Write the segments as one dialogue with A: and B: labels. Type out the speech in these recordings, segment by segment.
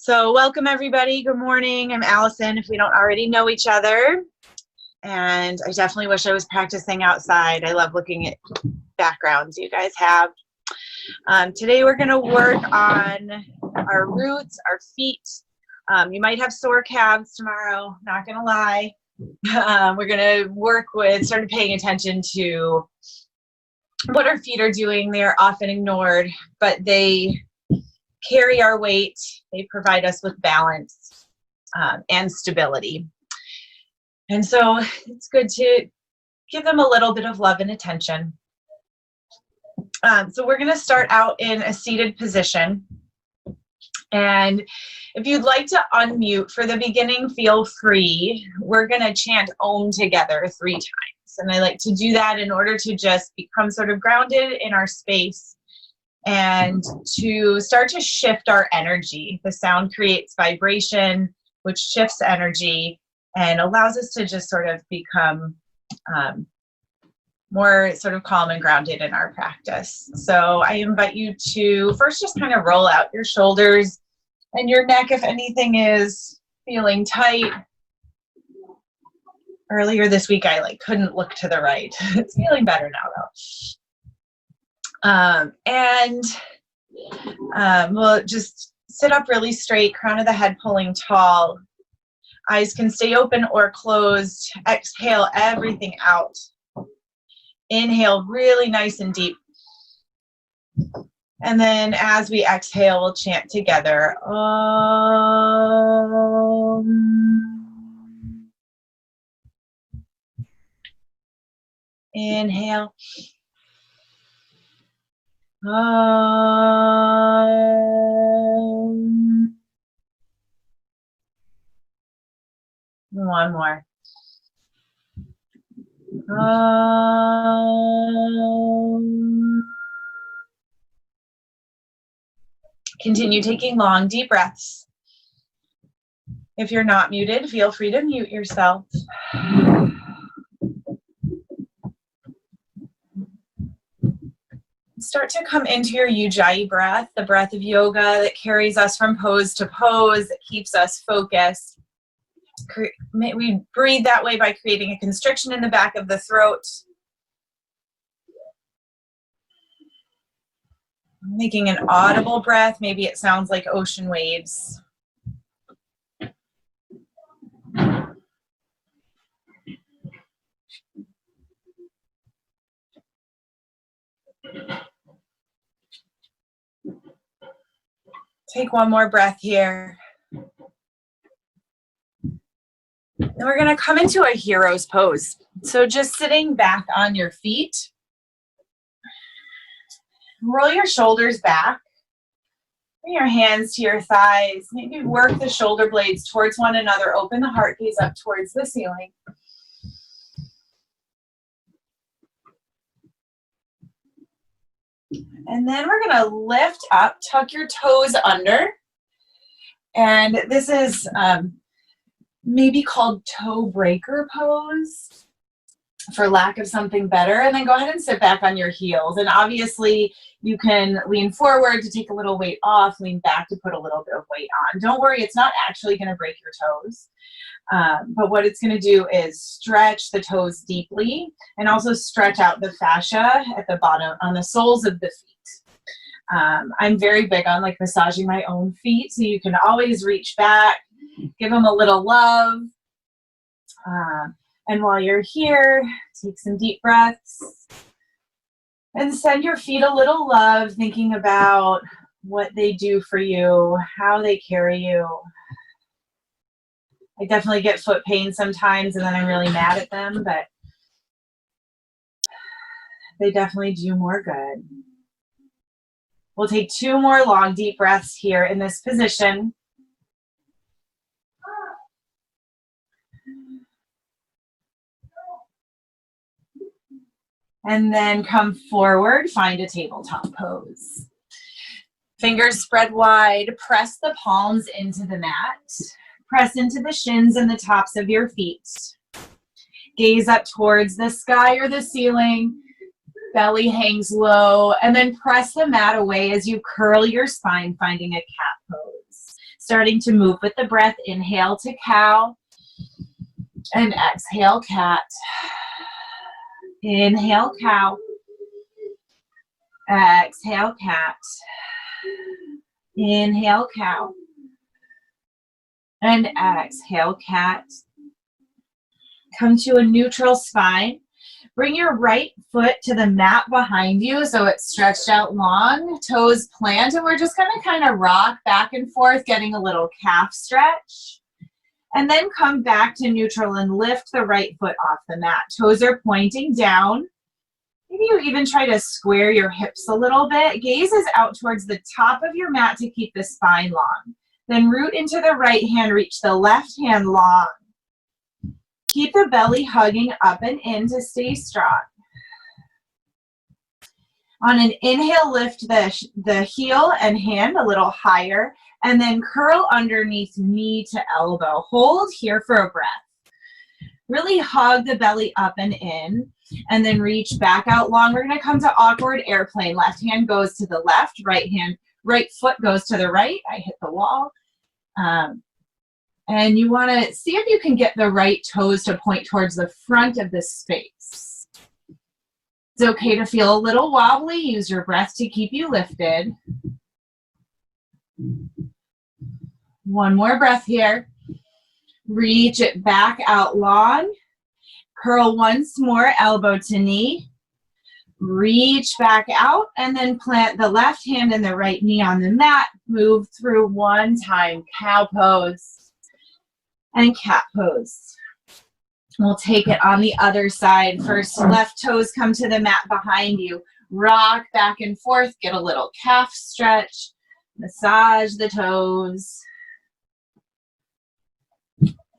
A: So welcome everybody. Good morning. I'm Alyson, if we don't already know each other. And I definitely wish I was practicing outside. I love looking at backgrounds you guys have. Today we're going to work on our roots, our feet. You might have sore calves tomorrow, not going to lie. We're going to work with starting paying attention to what our feet are doing. They are often ignored, but they carry our weight. They provide us with balance and stability. And so it's good to give them a little bit of love and attention. So we're going to start out in a seated position. And if you'd like to unmute for the beginning, feel free. We're going to chant Om together 3 times. And I like to do that in order to just become sort of grounded in our space and to start to shift our energy. The sound creates vibration, which shifts energy and allows us to just sort of become more sort of calm and grounded in our practice. So I invite you to first just kind of roll out your shoulders and your neck if anything is feeling tight. Earlier this week I couldn't look to the right. It's feeling better now though. We'll just sit up really straight, crown of the head pulling tall. Eyes can stay open or closed. Exhale everything out. Inhale really nice and deep. And then as we exhale, we'll chant together. Om. Inhale. Om. One more. Continue taking long, deep breaths. If you're not muted, feel free to mute yourself. Start to come into your Ujjayi breath, the breath of yoga that carries us from pose to pose, that keeps us focused. We breathe that way by creating a constriction in the back of the throat. Making an audible breath. Maybe it sounds like ocean waves. Take one more breath here. Then we're going to come into a hero's pose. So just sitting back on your feet. Roll your shoulders back. Bring your hands to your thighs. Maybe work the shoulder blades towards one another. Open the heart gaze up towards the ceiling. And then we're going to lift up, tuck your toes under. And this is maybe called toe breaker pose for lack of something better. And then go ahead and sit back on your heels. And obviously you can lean forward to take a little weight off, lean back to put a little bit of weight on. Don't worry, it's not actually going to break your toes. But what it's going to do is stretch the toes deeply and also stretch out the fascia at the bottom on the soles of the feet. I'm very big on massaging my own feet, so you can always reach back, give them a little love. And while you're here, take some deep breaths and send your feet a little love, thinking about what they do for you, how they carry you. I definitely get foot pain sometimes and then I'm really mad at them, but they definitely do more good. We'll take 2 more long, deep breaths here in this position. And then come forward, find a tabletop pose. Fingers spread wide, press the palms into the mat. Press into the shins and the tops of your feet. Gaze up towards the sky or the ceiling. Belly hangs low, and then press the mat away as you curl your spine, finding a cat pose. Starting to move with the breath. Inhale to cow and exhale cat. Inhale cow. Exhale cat. Inhale cow. And exhale cat. Come to a neutral spine. Bring your right foot to the mat behind you so it's stretched out long, toes plant, and we're just gonna kind of rock back and forth, getting a little calf stretch. And then come back to neutral and lift the right foot off the mat. Toes are pointing down. Maybe you even try to square your hips a little bit. Gaze is out towards the top of your mat to keep the spine long. Then root into the right hand, reach the left hand long. Keep the belly hugging up and in to stay strong. On an inhale, lift the heel and hand a little higher, and then curl underneath knee to elbow. Hold here for a breath. Really hug the belly up and in, and then reach back out long. We're gonna come to awkward airplane. Left hand goes to the left, right foot goes to the right. I hit the wall. And you wanna see if you can get the right toes to point towards the front of the space. It's okay to feel a little wobbly. Use your breath to keep you lifted. One more breath here. Reach it back out long. Curl once more, elbow to knee. Reach back out and then plant the left hand and the right knee on the mat. Move through one time, cow pose and cat pose. We'll take it on the other side. First, left toes come to the mat behind you. Rock back and forth, get a little calf stretch. Massage the toes.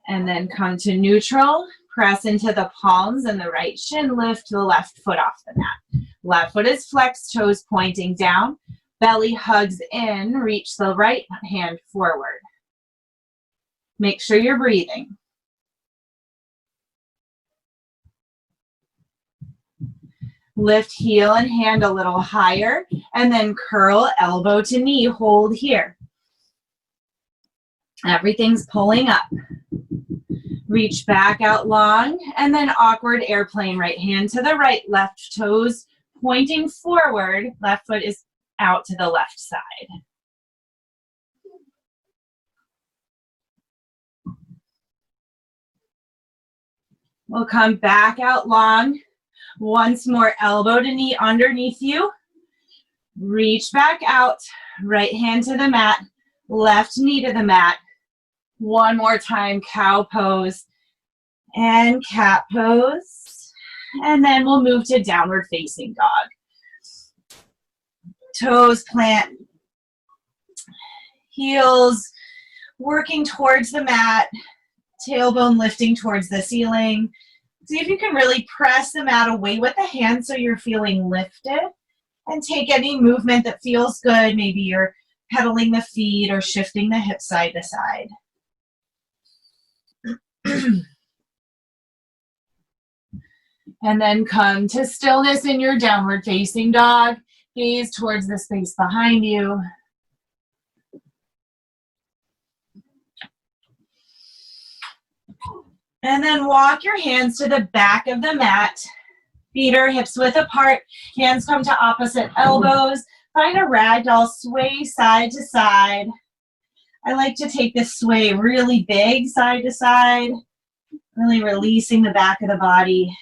A: And then come to neutral. Press into the palms and the right shin. Lift the left foot off the mat. Left foot is flexed, toes pointing down. Belly hugs in. Reach the right hand forward. Make sure you're breathing. Lift heel and hand a little higher, and then curl elbow to knee. Hold here. Everything's pulling up. Reach back out long, and then awkward airplane. Right hand to the right, left toes pointing forward. Left foot is out to the left side. We'll come back out long. Once more, elbow to knee underneath you. Reach back out. Right hand to the mat. Left knee to the mat. One more time, cow pose and cat pose. And then we'll move to downward facing dog. Toes plant. Heels working towards the mat. Tailbone lifting towards the ceiling. See if you can really press the mat away with the hands so you're feeling lifted. And take any movement that feels good. Maybe you're pedaling the feet or shifting the hips side to side. And then come to stillness in your downward facing dog. Gaze towards the space behind you. And then walk your hands to the back of the mat. Feet are hips width apart. Hands come to opposite elbows. Find a ragdoll, sway side to side. I like to take this sway really big side to side, really releasing the back of the body.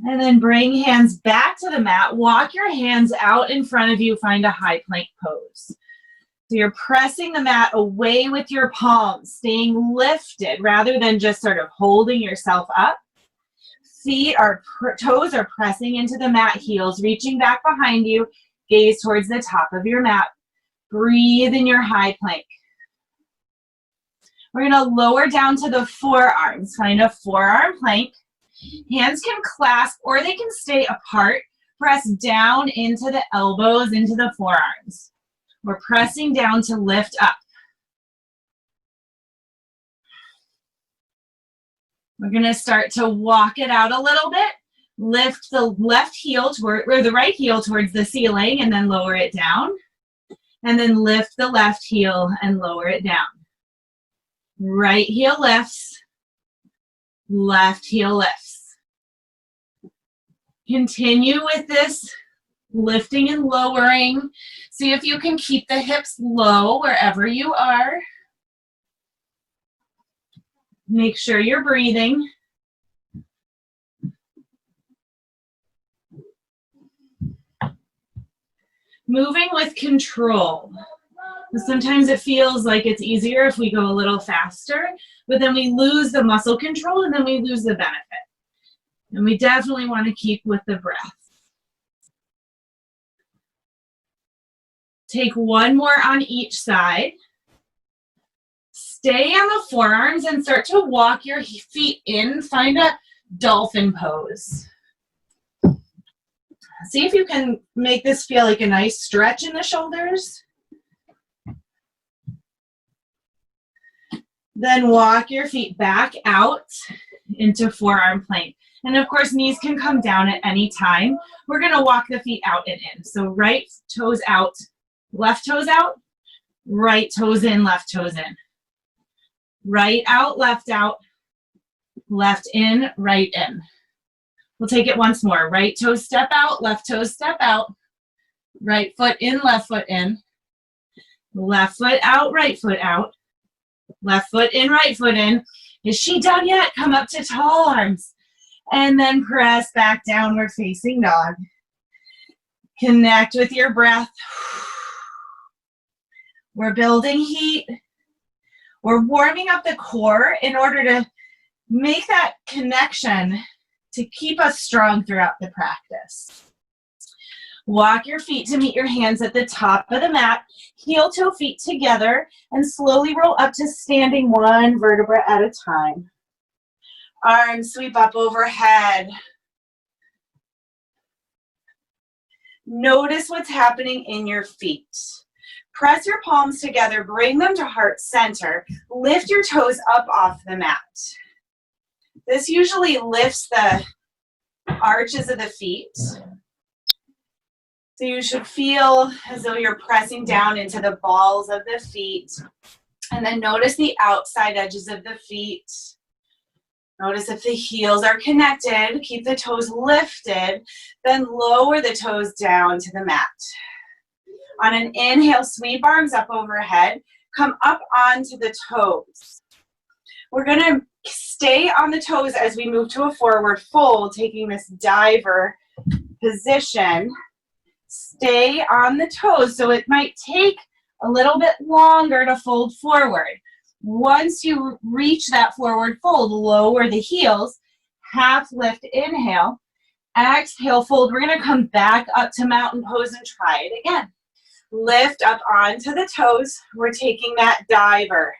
A: And then bring hands back to the mat. Walk your hands out in front of you. Find a high plank pose. So you're pressing the mat away with your palms, staying lifted rather than just sort of holding yourself up. Toes are pressing into the mat, heels reaching back behind you. Gaze towards the top of your mat. Breathe in your high plank. We're going to lower down to the forearms. Find a forearm plank. Hands can clasp or they can stay apart. Press down into the elbows, into the forearms. We're pressing down to lift up. We're going to start to walk it out a little bit. Lift the left heel toward, or the right heel towards the ceiling and then lower it down. And then lift the left heel and lower it down. Right heel lifts, left heel lifts. Continue with this lifting and lowering. See if you can keep the hips low wherever you are. Make sure you're breathing. Moving with control. Sometimes it feels like it's easier if we go a little faster, but then we lose the muscle control and then we lose the benefit. And we definitely want to keep with the breath. Take one more on each side. Stay on the forearms and start to walk your feet in. Find a dolphin pose. See if you can make this feel like a nice stretch in the shoulders. Then walk your feet back out into forearm plank. And of course, knees can come down at any time. We're going to walk the feet out and in. So right toes out, left toes out, right toes in, left toes in. Right out, left in, right in. We'll take it once more. Right toes step out, left toes step out. Right foot in, left foot in. Left foot out, right foot out. Left foot in, right foot in. Is she done yet? Come up to tall arms. And then press back downward facing dog. Connect with your breath. We're building heat. We're warming up the core in order to make that connection to keep us strong throughout the practice. Walk your feet to meet your hands at the top of the mat. Heel toe feet together and slowly roll up to standing one vertebra at a time. Arms sweep up overhead. Notice what's happening in your feet. Press your palms together, bring them to heart center. Lift your toes up off the mat. This usually lifts the arches of the feet. So you should feel as though you're pressing down into the balls of the feet. And then notice the outside edges of the feet. Notice if the heels are connected. Keep the toes lifted. Then lower the toes down to the mat. On an inhale, sweep arms up overhead. Come up onto the toes. We're going to stay on the toes as we move to a forward fold, taking this diver position. Stay on the toes, so it might take a little bit longer to fold forward. Once you reach that forward fold, lower the heels, half lift, inhale, exhale, fold. We're going to come back up to mountain pose and try it again. Lift up onto the toes. We're taking that diver.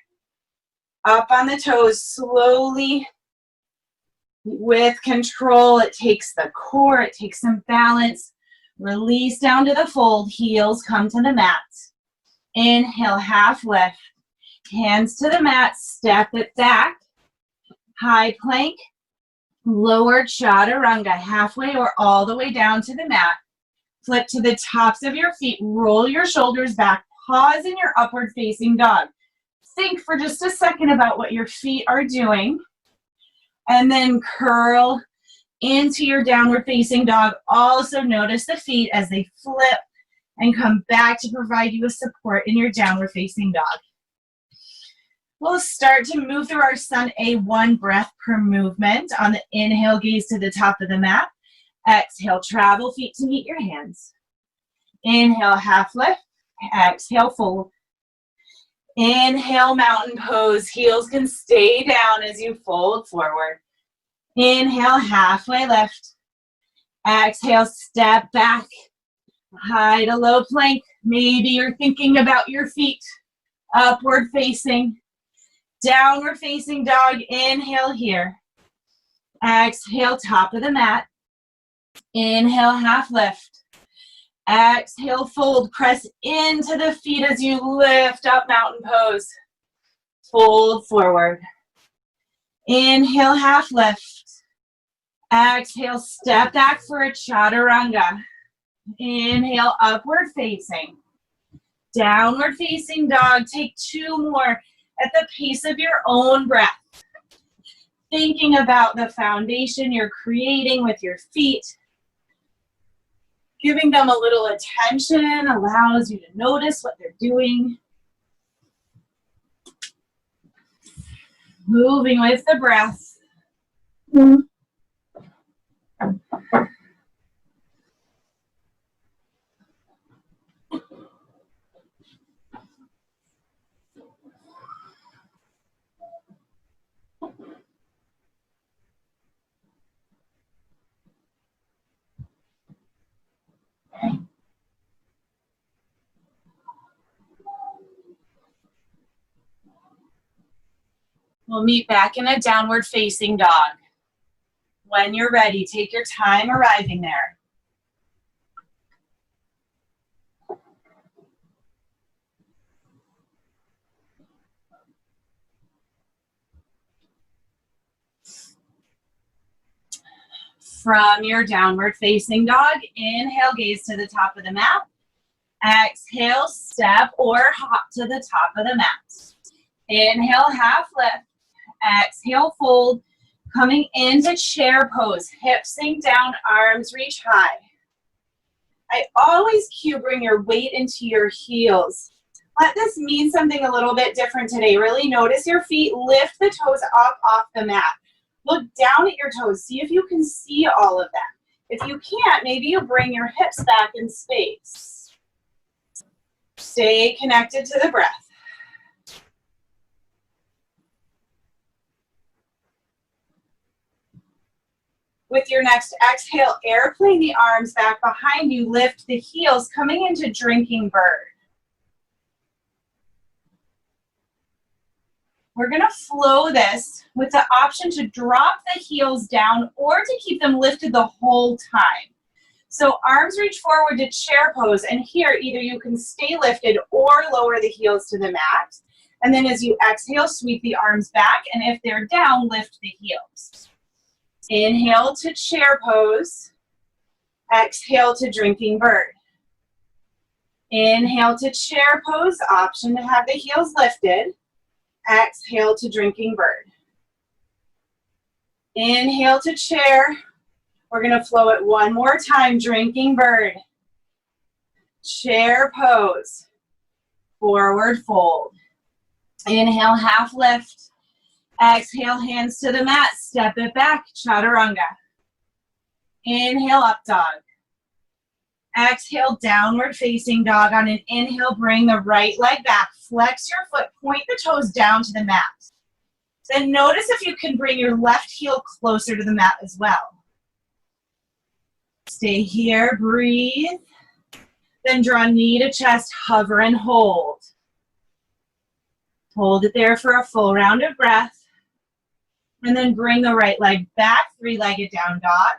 A: Up on the toes, slowly, with control. It takes the core, it takes some balance. Release down to the fold, heels come to the mat. Inhale, half lift. Hands to the mat, step it back. High plank, lowered chaturanga, halfway or all the way down to the mat. Flip to the tops of your feet, roll your shoulders back, pause in your upward facing dog. Think for just a second about what your feet are doing, and then curl into your downward facing dog. Also notice the feet as they flip and come back to provide you with support in your downward facing dog. We'll start to move through our Sun A, one breath per movement. On the inhale, gaze to the top of the mat. Exhale, travel feet to meet your hands. Inhale, half lift. Exhale, fold. Inhale, mountain pose. Heels can stay down as you fold forward. Inhale, halfway lift. Exhale, step back. High to low plank. Maybe you're thinking about your feet. Upward facing. Downward facing dog. Inhale here. Exhale, top of the mat. Inhale, half lift. Exhale, fold. Press into the feet as you lift up mountain pose. Fold forward. Inhale, half lift. Exhale, step back for a chaturanga. Inhale, upward facing. Downward facing dog. Take 2 more at the pace of your own breath. Thinking about the foundation you're creating with your feet. Giving them a little attention allows you to notice what they're doing. Moving with the breath. We'll meet back in a downward facing dog. When you're ready, take your time arriving there. From your downward facing dog, inhale, gaze to the top of the mat. Exhale, step or hop to the top of the mat. Inhale, half lift. Exhale, fold. Coming into chair pose. Hips sink down, arms reach high. I always cue bring your weight into your heels. Let this mean something a little bit different today. Really notice your feet. Lift the toes up off the mat. Look down at your toes. See if you can see all of them. If you can't, maybe you bring your hips back in space. Stay connected to the breath. With your next exhale, airplane the arms back behind you. Lift the heels, coming into drinking bird. We're going to flow this with the option to drop the heels down or to keep them lifted the whole time. So arms reach forward to chair pose, and here either you can stay lifted or lower the heels to the mat. And then as you exhale, sweep the arms back, and if they're down, lift the heels. Inhale to chair pose. Exhale to drinking bird. Inhale to chair pose, option to have the heels lifted. Exhale to drinking bird. Inhale to chair. We're going to flow it one more time. Drinking bird. Chair pose. Forward fold. Inhale, half lift. Exhale, hands to the mat. Step it back. Chaturanga. Inhale, up dog. Exhale, downward facing dog. On an inhale, bring the right leg back. Flex your foot, point the toes down to the mat. Then notice if you can bring your left heel closer to the mat as well. Stay here, breathe. Then draw knee to chest, hover and hold. Hold it there for a full round of breath. And then bring the right leg back, three-legged down dog.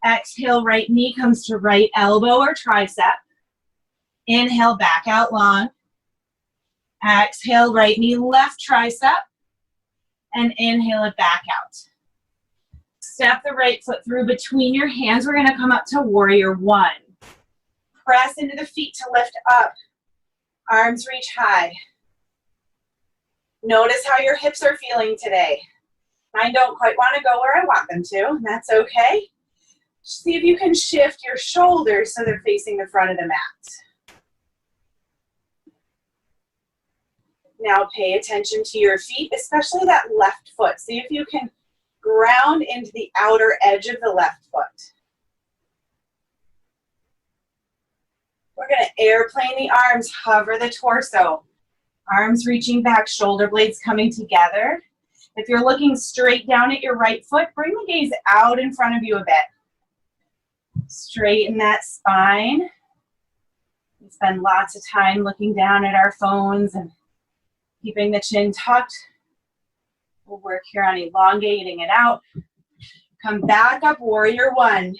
A: Exhale, right knee comes to right elbow or tricep. Inhale, back out long. Exhale, right knee, left tricep. And inhale it back out. Step the right foot through between your hands. We're going to come up to warrior one. Press into the feet to lift up. Arms reach high. Notice how your hips are feeling today. Mine don't quite want to go where I want them to, and that's okay. See if you can shift your shoulders so they're facing the front of the mat. Now pay attention to your feet, especially that left foot. See if you can ground into the outer edge of the left foot. We're going to airplane the arms, hover the torso. Arms reaching back, shoulder blades coming together. If you're looking straight down at your right foot, bring the gaze out in front of you a bit. Straighten that spine. We spend lots of time looking down at our phones and keeping the chin tucked. We'll work here on elongating it out. Come back up, warrior one.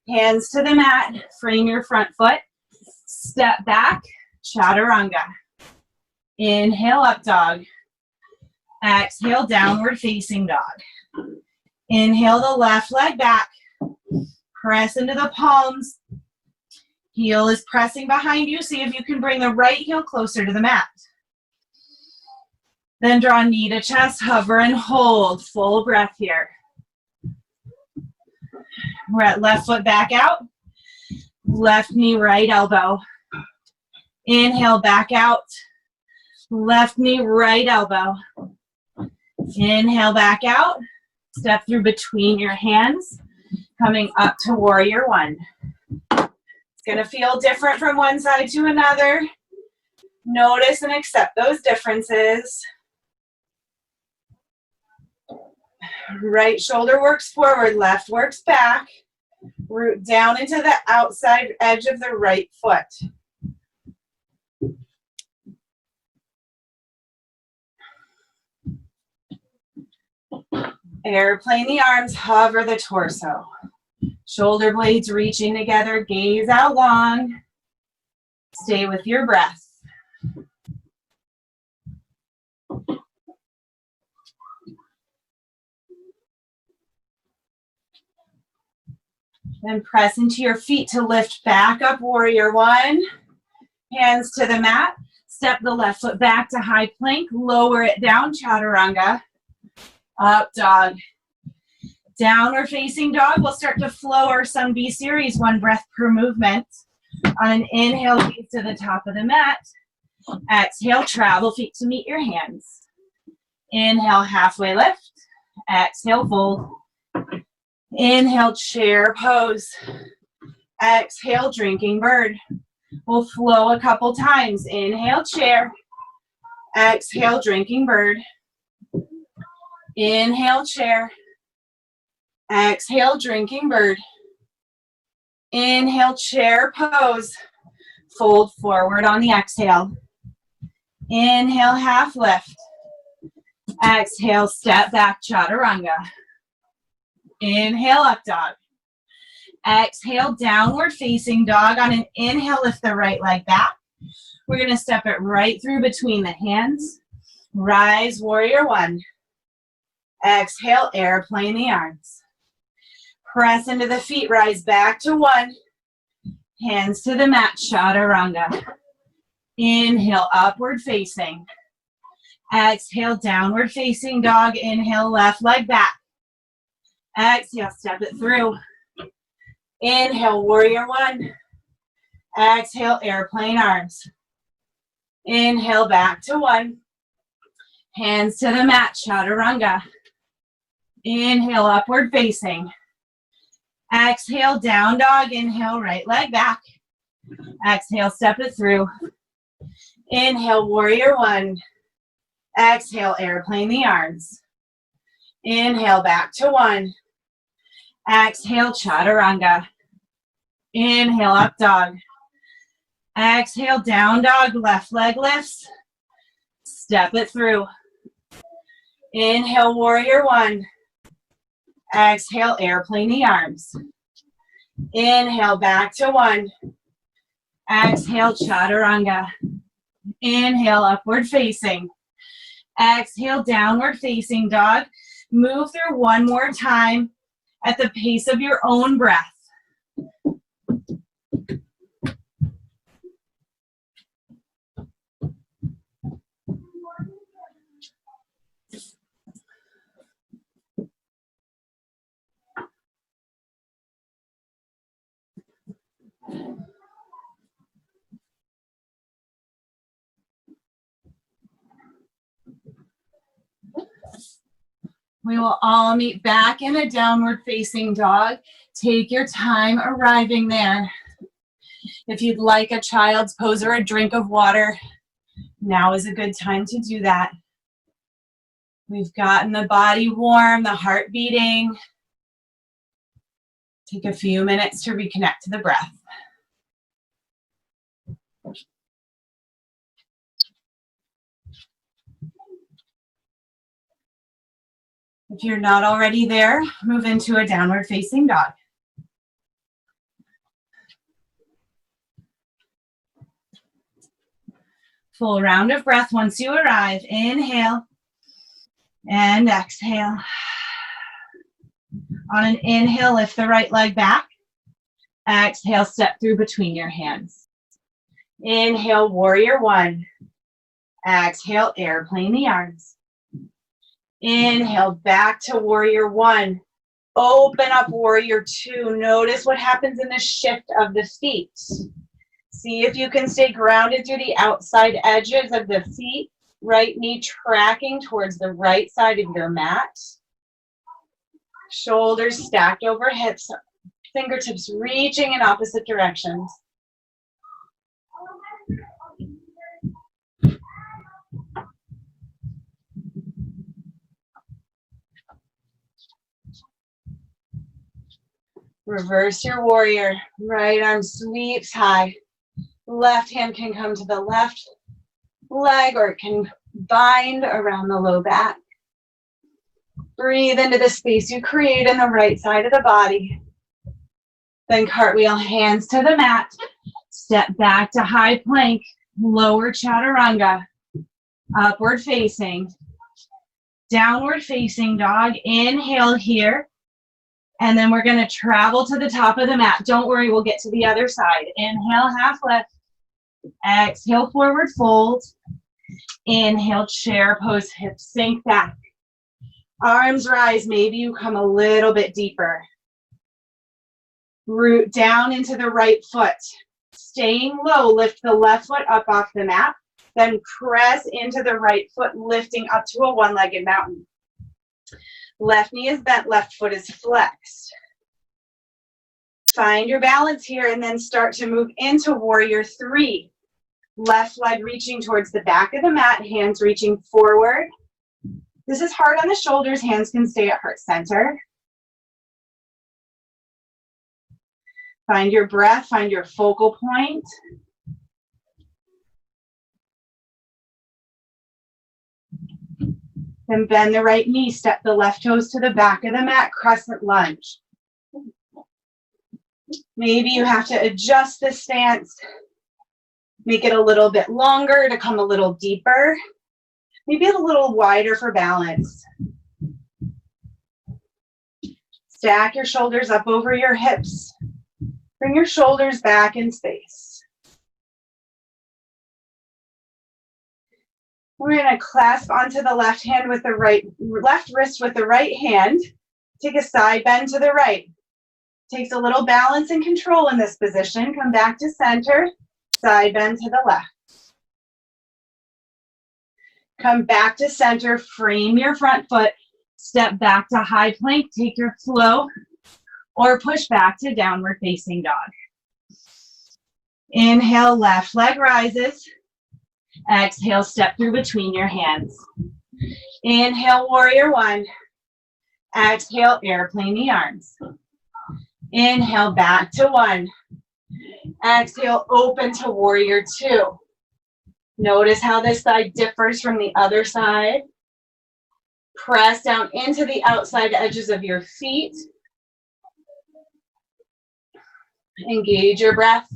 A: Hands to the mat, frame your front foot. Step back, chaturanga. Inhale, up dog. Exhale, downward facing dog. Inhale the left leg back. Press into the palms. Heel is pressing behind you. See if you can bring the right heel closer to the mat. Then draw knee to chest, hover and hold. Full breath here. We're at left foot back out. Left knee, right elbow. Inhale, back out. Left knee, right elbow. Inhale, back out. Step through between your hands, coming up to warrior one. It's going to feel different from one side to another. Notice and accept those differences. Right shoulder works forward, left works back. Root down into the outside edge of the right foot. Airplane the arms, hover the torso. Shoulder blades reaching together, gaze out long. Stay with your breath. Then press into your feet to lift back up, warrior one. Hands to the mat. Step the left foot back to high plank. Lower it down, chaturanga. Up dog. Downward facing dog. We'll start to flow our Sun B series, one breath per movement. On an inhale, gaze to the top of the mat. Exhale, travel feet to meet your hands. Inhale, halfway lift. Exhale, fold. Inhale, chair pose. Exhale, drinking bird. We'll flow a couple times. Inhale, chair. Exhale, drinking bird. Inhale, chair. Exhale, drinking bird. Inhale, chair pose. Fold forward on the exhale. Inhale, half lift. Exhale, step back, chaturanga. Inhale, up dog. Exhale, downward facing dog. On an inhale, lift the right leg back. We're going to step it right through between the hands. Rise, warrior one. Exhale, airplane the arms. Press into the feet, rise back to one. Hands to the mat, chaturanga. Inhale, upward facing. Exhale, downward facing dog. Inhale, left leg back. Exhale, step it through. Inhale, warrior one. Exhale, airplane arms. Inhale, back to one. Hands to the mat, chaturanga. Inhale, upward facing. Exhale, down dog. Inhale, right leg back. Exhale, step it through. Inhale, warrior one. Exhale, airplane the arms. Inhale, back to one. Exhale, chaturanga. Inhale, up dog. Exhale, down dog. Left leg lifts. Step it through. Inhale, warrior one. Exhale, airplane the arms. Inhale, back to one. Exhale, chaturanga. Inhale, upward facing. Exhale, downward facing dog. Move through one more time at the pace of your own breath. We will all meet back in a downward facing dog. Take your time arriving there. If you'd like a child's pose or a drink of water, now is a good time to do that. We've gotten the body warm, the heart beating. Take a few minutes to reconnect to the breath. If you're not already there, move into a downward facing dog. Full round of breath once you arrive. Inhale. And exhale. On an inhale, lift the right leg back. Exhale, step through between your hands. Inhale, warrior one. Exhale, airplane the arms. Inhale, back to warrior one. Open up warrior two. Notice what happens in the shift of the feet. See if you can stay grounded through the outside edges of the feet. Right knee tracking towards the right side of your mat. Shoulders stacked over hips. Fingertips reaching in opposite directions. Reverse your warrior. Right arm sweeps high. Left hand can come to the left leg or it can bind around the low back. Breathe into the space you create in the right side of the body. Then cartwheel, hands to the mat. Step back to high plank, lower chaturanga. Upward facing. Downward facing dog. Inhale here. And then we're going to travel to the top of the mat. Don't worry, we'll get to the other side. Inhale, half lift. Exhale, forward fold. Inhale, chair pose, hips sink back. Arms rise, maybe you come a little bit deeper. Root down into the right foot. Staying low, lift the left foot up off the mat. Then press into the right foot, lifting up to a one-legged mountain. Left knee is bent, left foot is flexed. Find your balance here and then start to move into warrior three. Left leg reaching towards the back of the mat, hands reaching forward. This is hard on the shoulders, hands can stay at heart center. Find your breath, find your focal point. Then bend the right knee, step the left toes to the back of the mat, crescent lunge. Maybe you have to adjust the stance, make it a little bit longer to come a little deeper, maybe a little wider for balance. Stack your shoulders up over your hips. Bring your shoulders back in space. We're going to clasp onto the left hand with the left wrist with the right hand. Take a side bend to the right. Takes a little balance and control in this position. Come back to center, side bend to the left. Come back to center, frame your front foot, step back to high plank, take your flow, or push back to downward facing dog. Inhale, left leg rises. Exhale, step through between your hands. Inhale, warrior one. Exhale, airplane the arms. Inhale, back to one. Exhale, open to warrior two. Notice how this side differs from the other side. Press down into the outside edges of your feet. Engage your breath.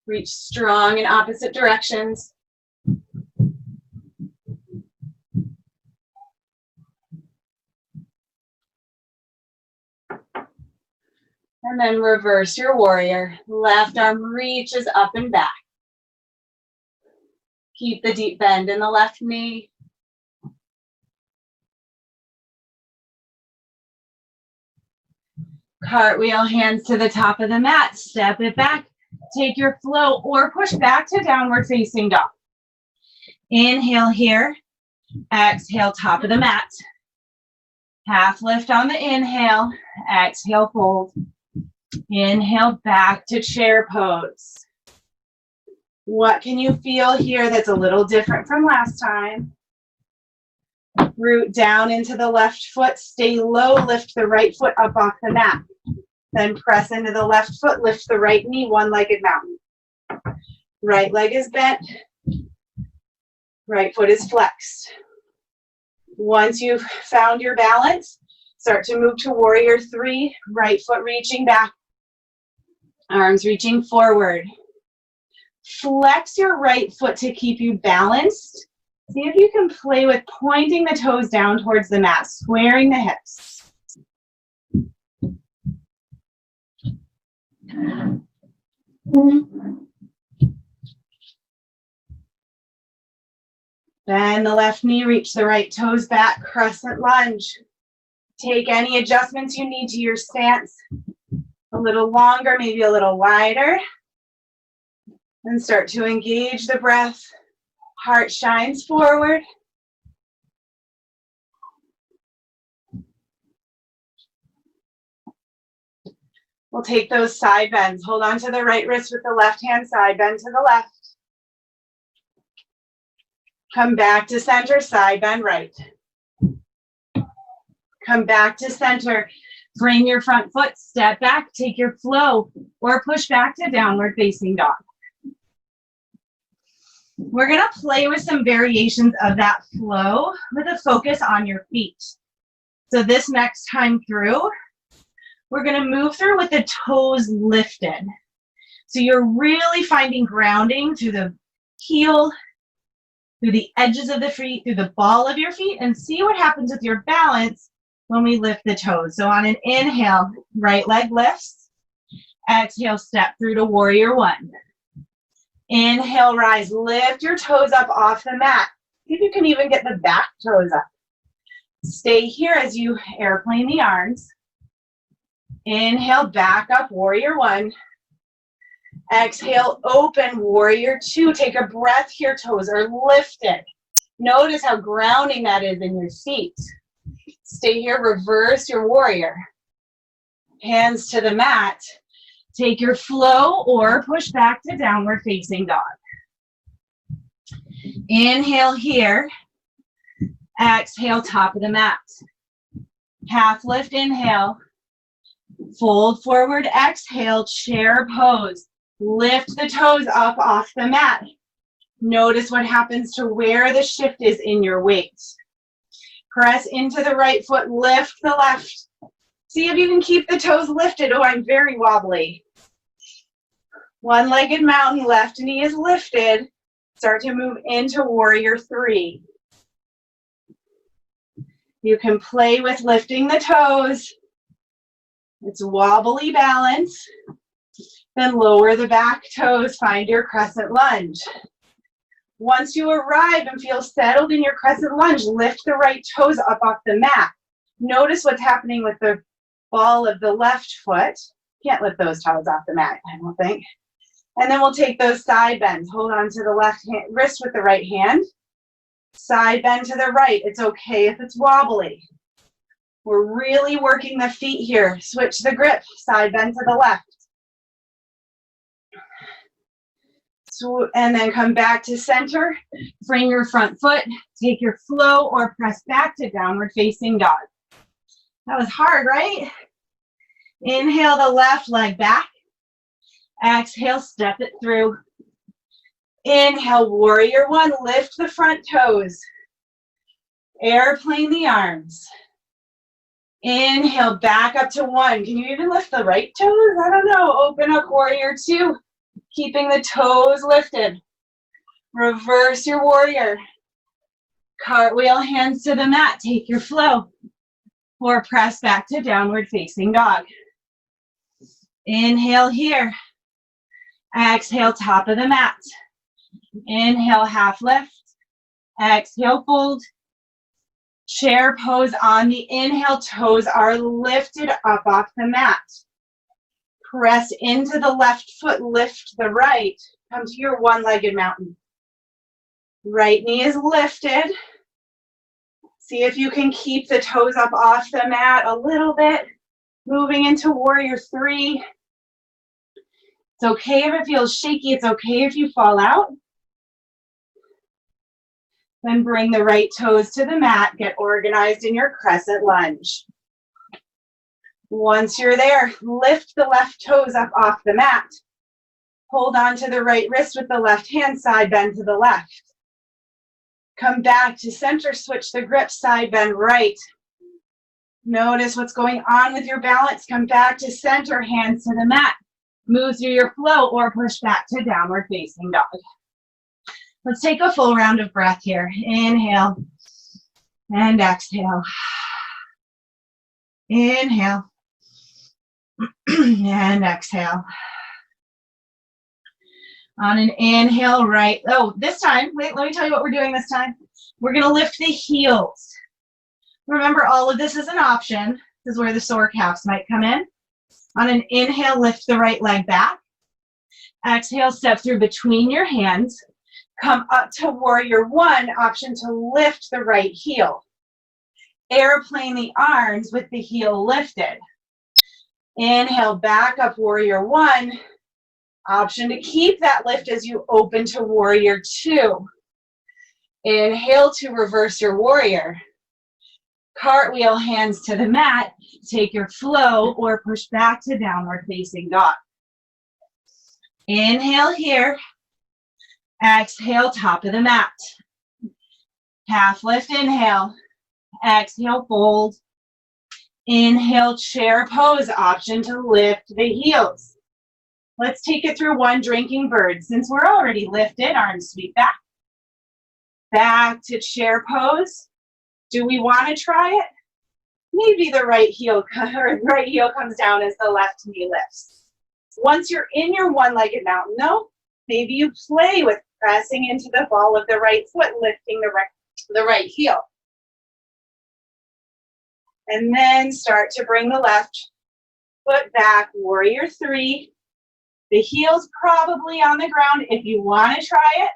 A: Reach strong in opposite directions. And then reverse your warrior. Left arm reaches up and back. Keep the deep bend in the left knee. Cartwheel, hands to the top of the mat. Step it back. Take your flow or push back to downward facing dog. Inhale here. Exhale, top of the mat. Half lift on the inhale. Exhale, fold. Inhale, back to chair pose. What can you feel here that's a little different from last time? Root down into the left foot. Stay low. Lift the right foot up off the mat. Then press into the left foot. Lift the right knee, one-legged mountain. Right leg is bent. Right foot is flexed. Once you've found your balance, start to move to warrior three. Right foot reaching back. Arms reaching forward. Flex your right foot to keep you balanced See if you can play with pointing the toes down towards the mat, squaring the hips. Bend the left knee, reach the right toes back, crescent lunge. Take any adjustments you need to your stance. A little longer, maybe a little wider. And start to engage the breath. Heart shines forward. We'll take those side bends. Hold on to the right wrist with the left hand side. Bend to the left. Come back to center, side bend right. Come back to center. Bring your front foot, step back, take your flow, or push back to downward facing dog. We're gonna play with some variations of that flow with a focus on your feet. So this next time through, we're gonna move through with the toes lifted. So you're really finding grounding through the heel, through the edges of the feet, through the ball of your feet, and see what happens with your balance when we lift the toes. So on an inhale, right leg lifts. Exhale, step through to warrior one. Inhale, rise, lift your toes up off the mat. See if you can even get the back toes up. Stay here as you airplane the arms. Inhale, back up, warrior one. Exhale, open, warrior two. Take a breath here, toes are lifted. Notice how grounding that is in your feet. Stay here, reverse your warrior. Hands to the mat. Take your flow or push back to downward facing dog. Inhale here. Exhale, top of the mat. Half lift, inhale. Fold forward, exhale, chair pose. Lift the toes up off the mat. Notice what happens to where the shift is in your weight. Press into the right foot, lift the left. See if you can keep the toes lifted. Oh, I'm very wobbly. One-legged mountain, left knee is lifted. Start to move into warrior three. You can play with lifting the toes. It's wobbly balance. Then lower the back toes, find your crescent lunge. Once you arrive and feel settled in your crescent lunge, lift the right toes up off the mat. Notice what's happening with the ball of the left foot. Can't lift those toes off the mat, I don't think. And then we'll take those side bends. Hold on to the left hand, wrist with the right hand. Side bend to the right. It's okay if it's wobbly. We're really working the feet here. Switch the grip, side bend to the left. So, and then come back to center. Bring your front foot, take your flow or press back to downward facing dog. That was hard, right? Inhale the left leg back. Exhale, step it through. Inhale, warrior one, lift the front toes. Airplane the arms. Inhale, back up to one. Can you even lift the right toes? I don't know. Open up warrior two, keeping the toes lifted. Reverse your warrior. Cartwheel, hands to the mat. Take your flow. Or press back to downward facing dog. Inhale here. Exhale, top of the mat. Inhale, half lift. Exhale, fold. Chair pose on the inhale, toes are lifted up off the mat. Press into the left foot, lift the right. Come to your one-legged mountain. Right knee is lifted. See if you can keep the toes up off the mat a little bit. Moving into warrior three. It's okay if it feels shaky. It's okay if you fall out. Then bring the right toes to the mat. Get organized in your crescent lunge. Once you're there, lift the left toes up off the mat. Hold on to the right wrist with the left hand, side bend to the left. Come back to center, switch the grip, side bend right. Notice what's going on with your balance. Come back to center, hands to the mat. Move through your flow or push back to downward facing dog. Let's take a full round of breath here. Inhale and exhale. Inhale and exhale. On an inhale, right. Oh, this time, wait, let me tell you what we're doing this time. We're going to lift the heels. Remember, all of this is an option. This is where the sore calves might come in. On an inhale, lift the right leg back. Exhale, step through between your hands. Come up to warrior one, option to lift the right heel. Airplane the arms with the heel lifted. Inhale, back up warrior one. Option to keep that lift as you open to warrior two. Inhale to reverse your warrior. Cartwheel hands to the mat. Take your flow or push back to downward facing dog. Inhale here. Exhale, top of the mat. Half lift, inhale. Exhale, fold. Inhale, chair pose, option to lift the heels. Let's take it through one drinking bird. Since we're already lifted, arms sweep back. Back to chair pose. Do we want to try it? Maybe the right heel comes down as the left knee lifts. Once you're in your one-legged mountain, though, maybe you play with pressing into the ball of the right foot, lifting the right heel. And then start to bring the left foot back, warrior three. The heel's probably on the ground. If you want to try it,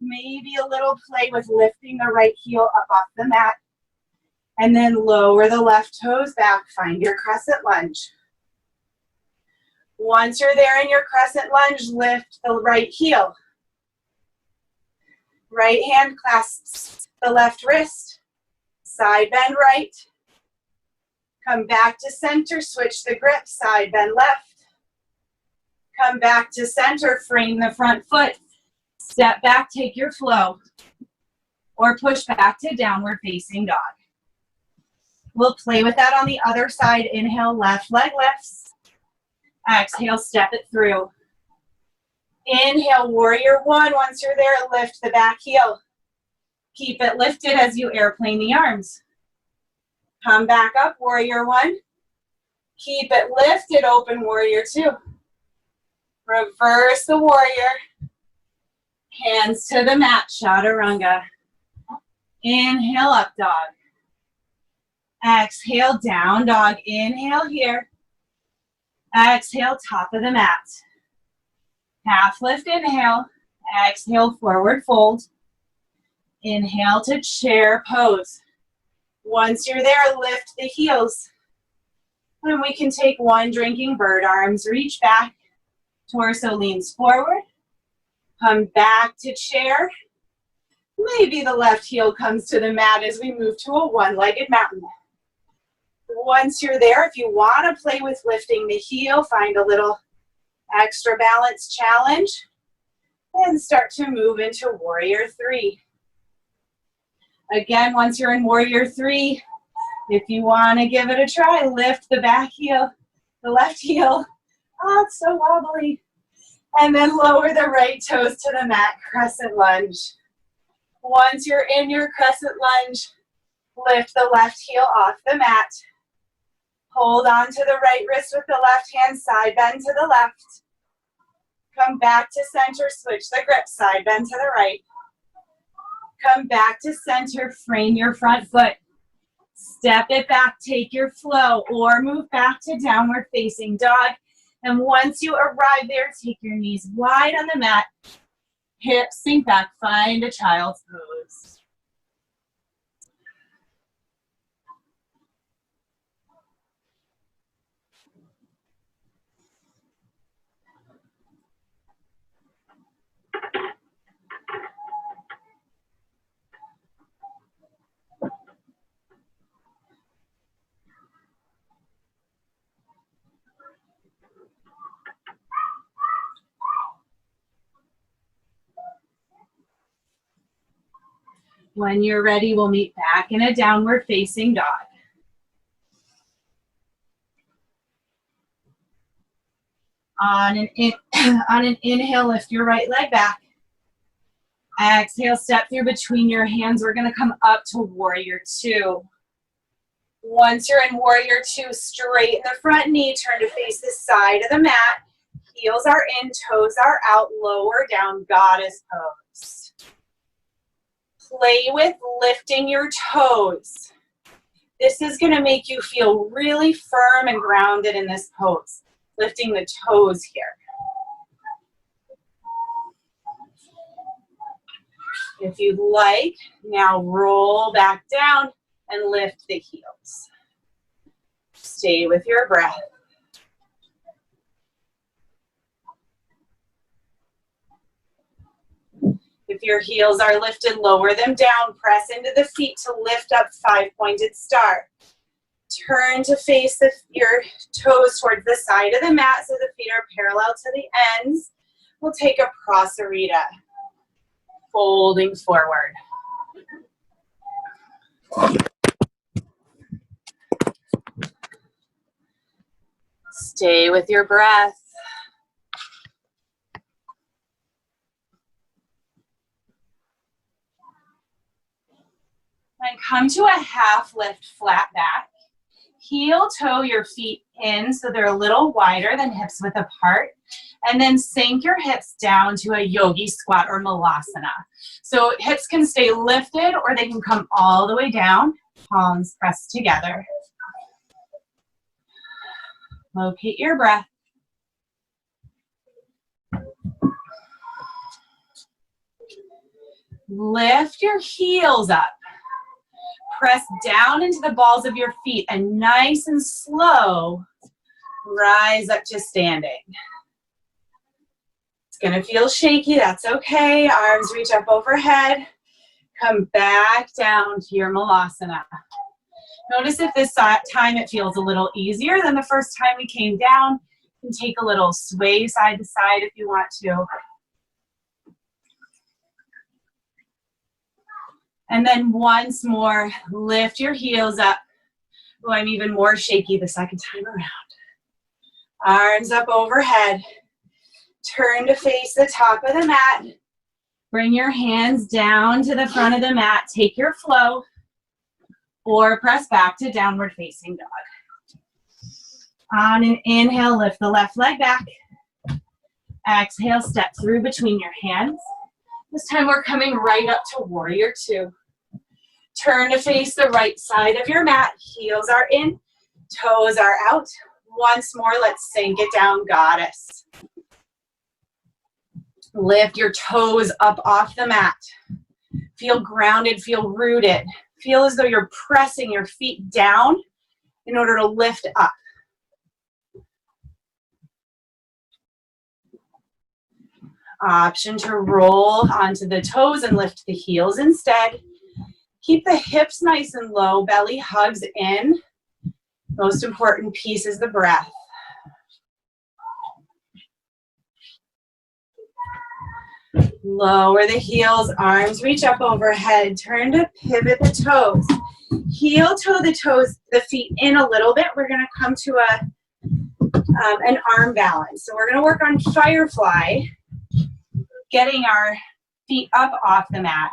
A: maybe a little play with lifting the right heel up off the mat. And then lower the left toes back. Find your crescent lunge. Once you're there in your crescent lunge, lift the right heel. Right hand clasps the left wrist. Side bend right. Come back to center, switch the grip, side bend left. Come back to center, frame the front foot. Step back, take your flow. Or push back to downward facing dog. We'll play with that on the other side. Inhale, left leg lifts. Exhale, step it through. Inhale, warrior one. Once you're there, lift the back heel. Keep it lifted as you airplane the arms. Come back up, warrior one. Keep it lifted, open warrior two. Reverse the warrior. Hands to the mat, chaturanga. Inhale, up dog. Exhale, down dog. Inhale here. Exhale, top of the mat. Half lift, inhale. Exhale, forward fold. Inhale to chair pose. Once you're there, lift the heels. And we can take one drinking bird. Arms reach back. Torso leans forward. Come back to chair. Maybe the left heel comes to the mat as we move to a one-legged mountain. Once you're there, if you want to play with lifting the heel, find a little extra balance challenge. And start to move into warrior three. Again, once you're in warrior three, if you want to give it a try, lift the back heel, the left heel. Oh, it's so wobbly. And then lower the right toes to the mat, crescent lunge. Once you're in your crescent lunge, lift the left heel off the mat. Hold on to the right wrist with the left hand, side bend to the left. Come back to center, switch the grip, side bend to the right. Come back to center, frame your front foot. Step it back, take your flow, or move back to downward facing dog. And once you arrive there, take your knees wide on the mat. Hips sink back, find a child's pose. When you're ready, we'll meet back in a downward facing dog. On an inhale, lift your right leg back. Exhale, step through between your hands. We're gonna come up to warrior two. Once you're in warrior two, straighten the front knee, turn to face the side of the mat. Heels are in, toes are out, lower down, goddess pose. Play with lifting your toes. This is gonna make you feel really firm and grounded in this pose. Lifting the toes here. If you'd like, now roll back down and lift the heels. Stay with your breath. If your heels are lifted, lower them down. Press into the feet to lift up, five-pointed star. Turn to face your toes towards the side of the mat so the feet are parallel to the ends. We'll take a prasarita. Folding forward. Stay with your breath. And come to a half lift, flat back. Heel toe your feet in so they're a little wider than hips width apart. And then sink your hips down to a yogi squat or malasana. So hips can stay lifted or they can come all the way down, palms pressed together. Locate your breath. Lift your heels up. Press down into the balls of your feet and nice and slow, rise up to standing. Gonna feel shaky, that's okay. Arms reach up overhead. Come back down to your malasana. Notice if this time it feels a little easier than the first time we came down. You can take a little sway side to side if you want to. And then once more, lift your heels up. Oh, I'm even more shaky the second time around. Arms up overhead. Turn to face the top of the mat. Bring your hands down to the front of the mat. Take your flow or press back to downward facing dog. On an inhale, lift the left leg back. Exhale, step through between your hands. This time we're coming right up to warrior two. Turn to face the right side of your mat. Heels are in, toes are out. Once more, let's sink it down, goddess. Lift your toes up off the mat. Feel grounded, feel rooted. Feel as though you're pressing your feet down in order to lift up. Option to roll onto the toes and lift the heels instead. Keep the hips nice and low, belly hugs in. Most important piece is the breath. Lower the heels, arms reach up overhead. Turn to pivot the toes. Heel toe the toes, the feet in a little bit. We're going to come to an arm balance. So we're going to work on firefly, getting our feet up off the mat.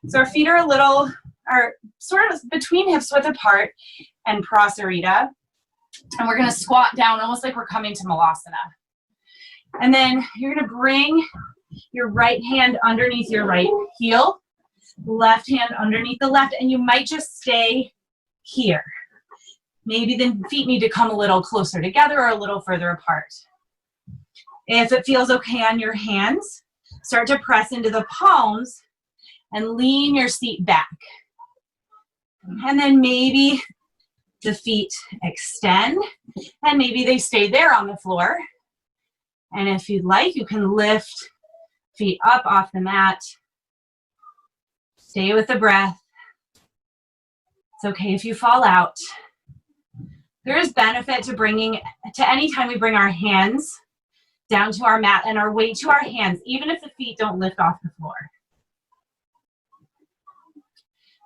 A: So our feet are sort of between hips width apart and prasarita. And we're going to squat down almost like we're coming to malasana. And then you're going to bring your right hand underneath your right heel, left hand underneath the left, and you might just stay here. Maybe the feet need to come a little closer together or a little further apart. If it feels okay on your hands, start to press into the palms and lean your seat back. And then maybe the feet extend and maybe they stay there on the floor. And if you'd like, you can lift feet up off the mat. Stay with the breath. It's okay if you fall out. There is benefit to any time we bring our hands down to our mat and our weight to our hands, even if the feet don't lift off the floor.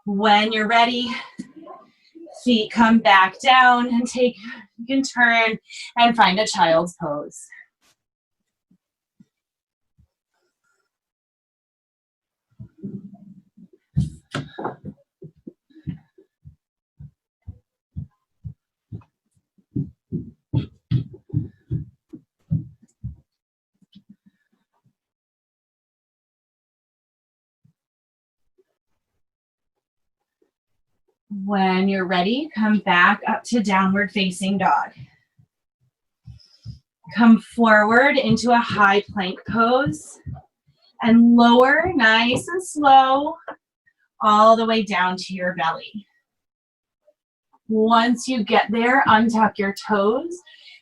A: When you're ready, feet come back down and you can turn and find a child's pose. When you're ready, come back up to downward facing dog. Come forward into a high plank pose and lower nice and slow all the way down to your belly. Once you get there, untuck your toes,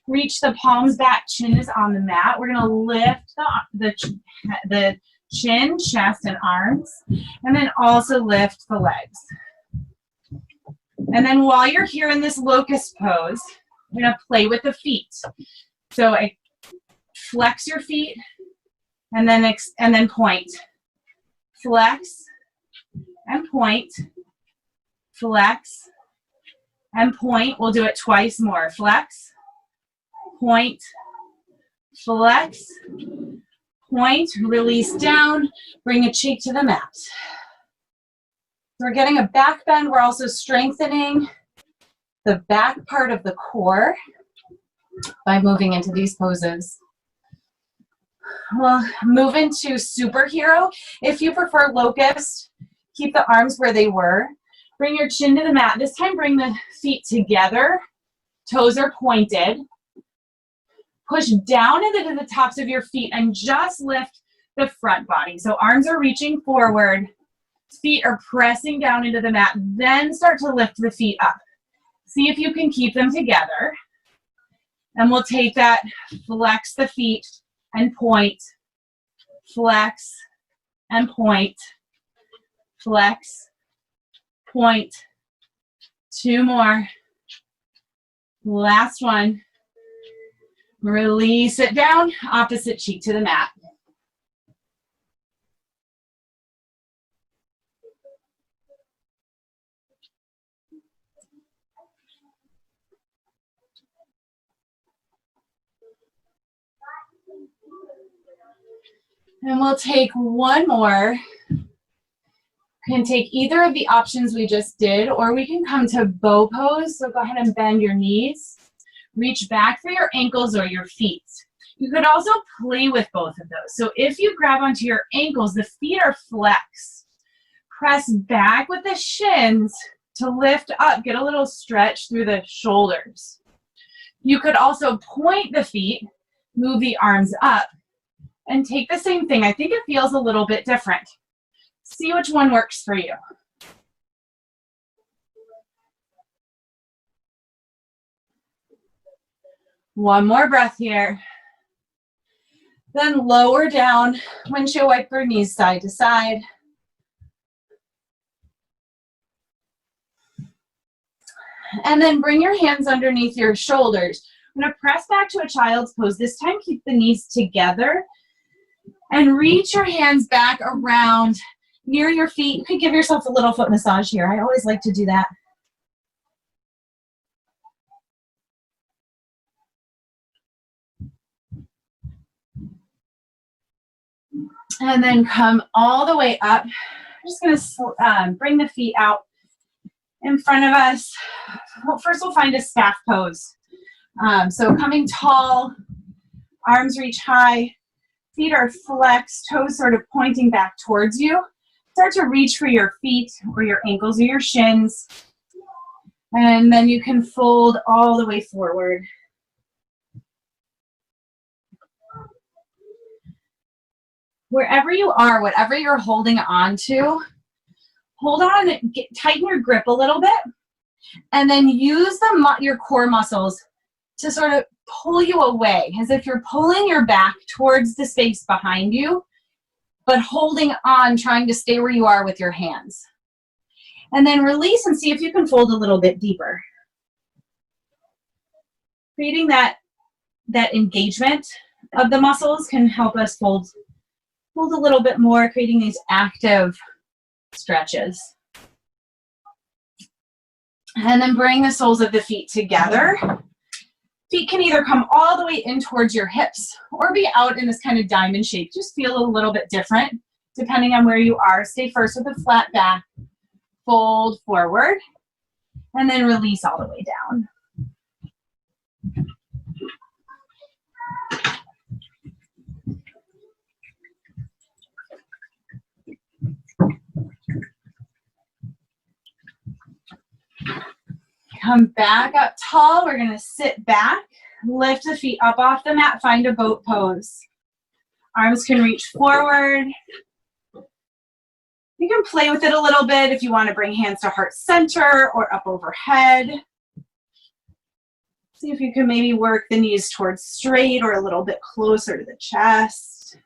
A: reach the palms back, chin is on the mat. We're gonna lift the chin, chest, and arms, and then also lift the legs. And then while you're here in this locust pose, you're gonna play with the feet. So I flex your feet and then point. Flex and point. Flex and point. We'll do it twice more. Flex, point, flex, point, release down, bring a cheek to the mat. So we're getting a back bend. We're also strengthening the back part of the core by moving into these poses. We'll move into superhero. If you prefer locust, keep the arms where they were. Bring your chin to the mat. This time bring the feet together. Toes are pointed. Push down into the tops of your feet and just lift the front body. So arms are reaching forward. Feet are pressing down into the mat. Then start to lift the feet up. See if you can keep them together. And we'll take that, flex the feet and point, flex and point, flex, point. Two more. Last one. Release it down, opposite cheek to the mat. And we'll take one more. Can take either of the options we just did, or we can come to bow pose. So go ahead and bend your knees. Reach back for your ankles or your feet. You could also play with both of those. So if you grab onto your ankles, the feet are flexed. Press back with the shins to lift up. Get a little stretch through the shoulders. You could also point the feet, move the arms up, and take the same thing. I think it feels a little bit different. See which one works for you. One more breath here. Then lower down, windshield wiper, knees side to side. And then bring your hands underneath your shoulders. I'm gonna press back to a child's pose. This time keep the knees together and reach your hands back around near your feet. You could give yourself a little foot massage here. I always like to do that. And then come all the way up. I'm just gonna bring the feet out in front of us. Well, first we'll find a staff pose. So coming tall, arms reach high, feet are flexed, toes sort of pointing back towards you. Start to reach for your feet or your ankles or your shins. And then you can fold all the way forward. Wherever you are, whatever you're holding on to, hold on, tighten your grip a little bit, and then use your core muscles to sort of pull you away, as if you're pulling your back towards the space behind you, but holding on, trying to stay where you are with your hands. And then release and see if you can fold a little bit deeper. Creating that engagement of the muscles can help us fold a little bit more, creating these active stretches. And then bring the soles of the feet together. Feet can either come all the way in towards your hips or be out in this kind of diamond shape. Just feel a little bit different depending on where you are. Stay first with a flat back. fold forward, and then release all the way down. Come back up tall. We're going to sit back, lift the feet up off the mat, find a boat pose. Arms can reach forward. You can play with it a little bit if you want to bring hands to heart center or up overhead. See if you can maybe work the knees towards straight or a little bit closer to the chest.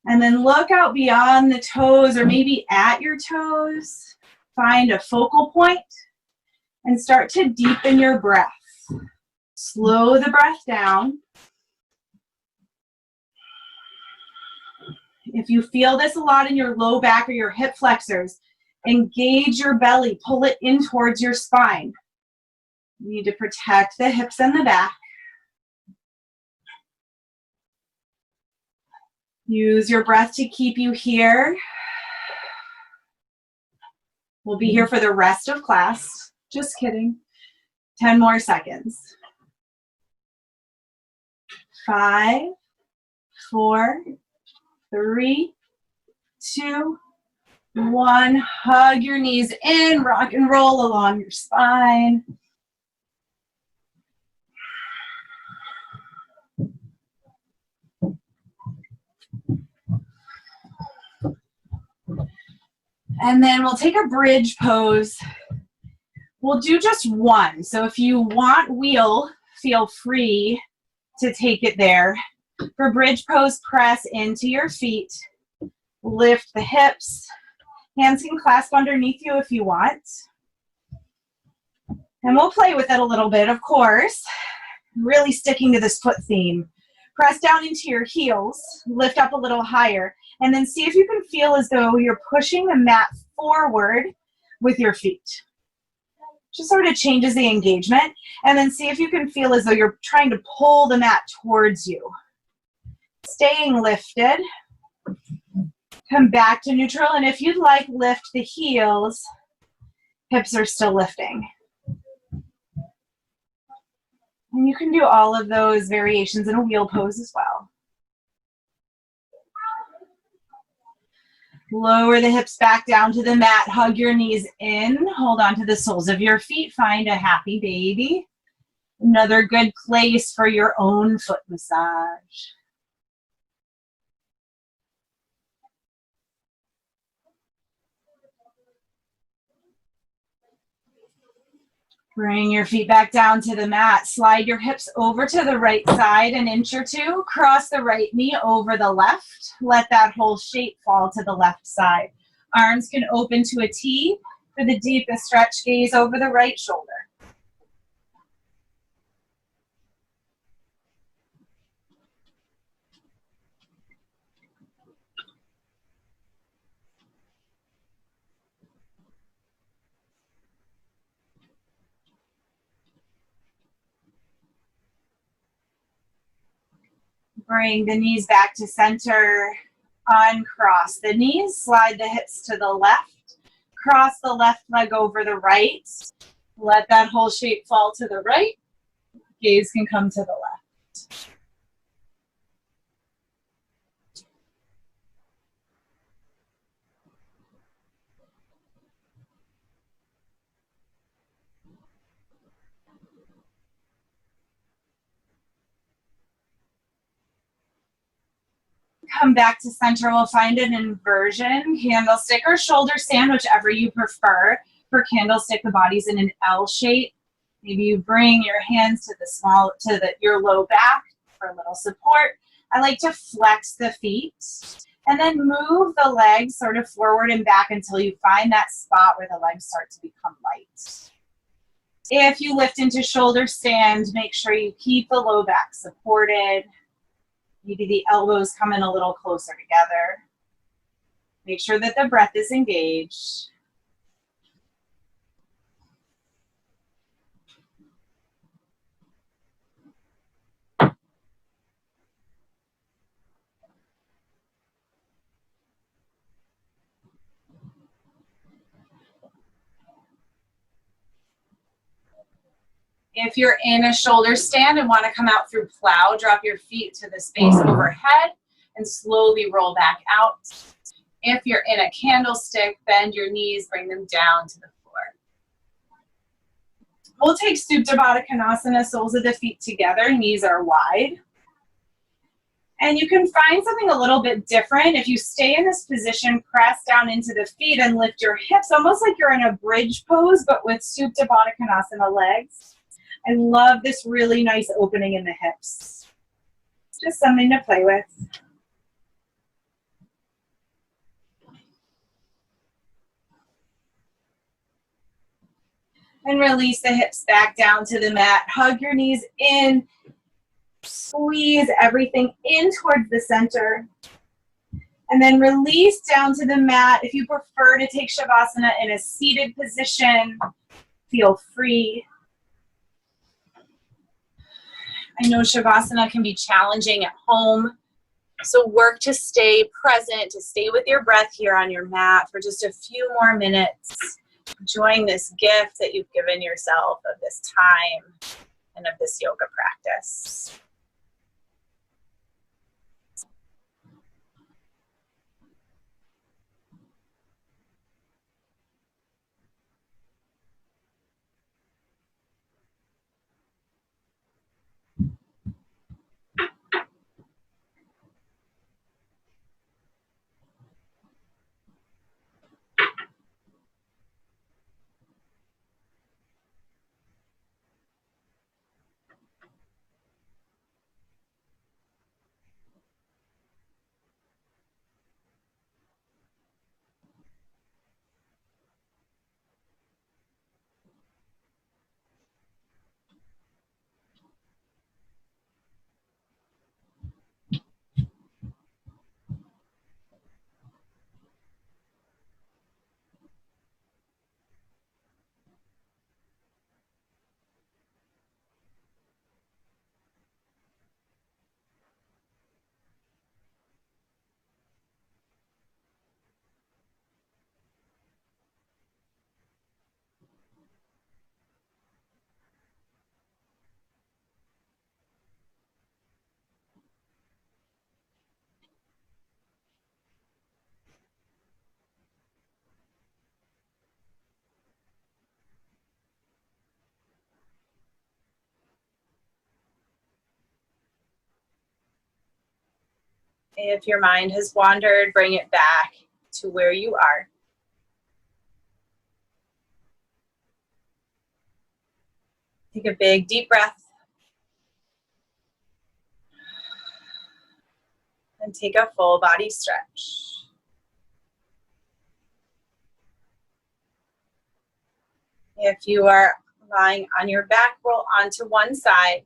A: And then look out beyond the toes or maybe at your toes. Find a focal point and start to deepen your breath. Slow the breath down. If you feel this a lot in your low back or your hip flexors, engage your belly, pull it in towards your spine. You need to protect the hips and the back. Use your breath to keep you here. We'll be here for the rest of class. Just kidding. 10 more seconds. 5, 4, 3, 2, 1. Hug your knees in, rock and roll along your spine. And then we'll take a bridge pose. We'll do just one. So if you want wheel, feel free to take it there. For bridge pose, press into your feet. Lift the hips. Hands can clasp underneath you if you want. And we'll play with it a little bit, of course. Really sticking to this foot theme. Press down into your heels. Lift up a little higher. And then see if you can feel as though you're pushing the mat forward with your feet. Just sort of changes the engagement. And then see if you can feel as though you're trying to pull the mat towards you. Staying lifted. Come back to neutral. And if you'd like, lift the heels. Hips are still lifting. And you can do all of those variations in a wheel pose as well. Lower the hips back down to the mat. Hug your knees in. Hold on to the soles of your feet. Find a happy baby. Another good place for your own foot massage. Bring your feet back down to the mat. Slide your hips over to the right side an inch or two. Cross the right knee over the left. Let that whole shape fall to the left side. Arms can open to a T for the deepest stretch. Gaze over the right shoulder. Bring the knees back to center. Uncross the knees. Slide the hips to the left. Cross the left leg over the right. Let that whole shape fall to the right. Gaze can come to the left. Come back to center. We'll find an inversion, candlestick or shoulder stand, whichever you prefer. For candlestick, the body's in an L shape. Maybe you bring your hands to your low back for a little support. I like to flex the feet and then move the legs sort of forward and back until you find that spot where the legs start to become light. If you lift into shoulder stand, make sure you keep the low back supported. Maybe the elbows come in a little closer together. Make sure that the breath is engaged. If you're in a shoulder stand and want to come out through plow, drop your feet to the space overhead and slowly roll back out. If you're in a candlestick, bend your knees, bring them down to the floor. We'll take Supta Baddha Konasana, soles of the feet together, knees are wide. And you can find something a little bit different. If you stay in this position, press down into the feet and lift your hips, almost like you're in a bridge pose, but with Supta Baddha Konasana legs. I love this really nice opening in the hips. Just something to play with. And release the hips back down to the mat. Hug your knees in. Squeeze everything in towards the center. And then release down to the mat. If you prefer to take Shavasana in a seated position, feel free. I know Shavasana can be challenging at home, so work to stay present, to stay with your breath here on your mat for just a few more minutes, enjoying this gift that you've given yourself of this time and of this yoga practice. If your mind has wandered, bring it back to where you are. Take a big, deep breath. And take a full body stretch. If you are lying on your back, roll onto one side,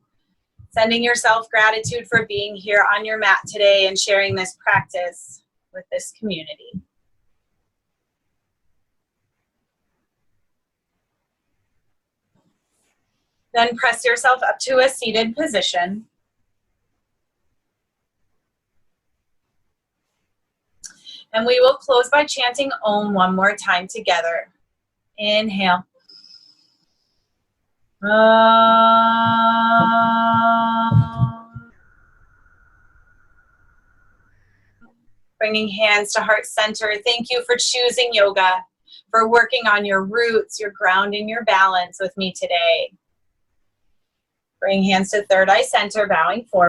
A: sending yourself gratitude for being here on your mat today and sharing this practice with this community. Then press yourself up to a seated position. And we will close by chanting Om one more time together. Inhale. Bringing hands to heart center. Thank you for choosing yoga, for working on your roots, your grounding, your balance with me today. Bring hands to third eye center, bowing forward.